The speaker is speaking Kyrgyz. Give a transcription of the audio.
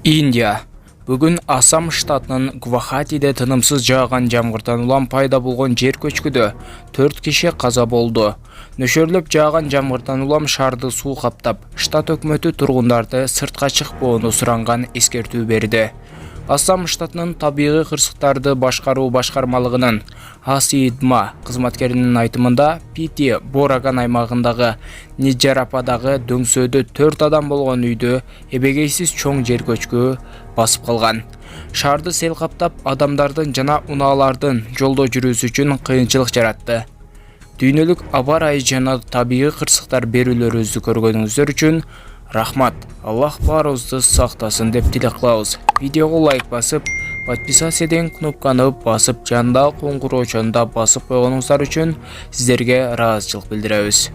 Индия. Бүгін Assam штатының Гвахатиде тынымсыз жауған жамғырдан улам пайда болған жер көчкүдө 4 киши каза болду. Нөшөрлөп жауған жамғырдан улам шарды суу каптап, штат өкмөтү тургундарды сыртка чыкпоону суранган эскертүү берди. Assam штатынын табигый кырсыктарды башкаруу башкармалыгынын Асидма кызматкеринин айтымында Пити Бораган аймагындагы Ниджарападагы дөңсөөдө 4 адам болгон үйдө эбегейсиз чоң жер көчкү басып калган. Шаарды сел каптап, адамдардын жана унаалардын жолдо жүрүүсү үчүн кыйынчылык жаратты. Дүйнөлүк аба ырайы жана табигый кырсыктар берүүлөрүбүздү көргөнүңүздөр үчүн рахмат. Аллах баарыбызды сактасын деп тилек кылабыз. Видеого лайк басып, подписаться деген кнопканы басып, жандагы коңгуроочону да басып койгонуңуздар үчүн сиздерге ыраазычылык билдиребиз.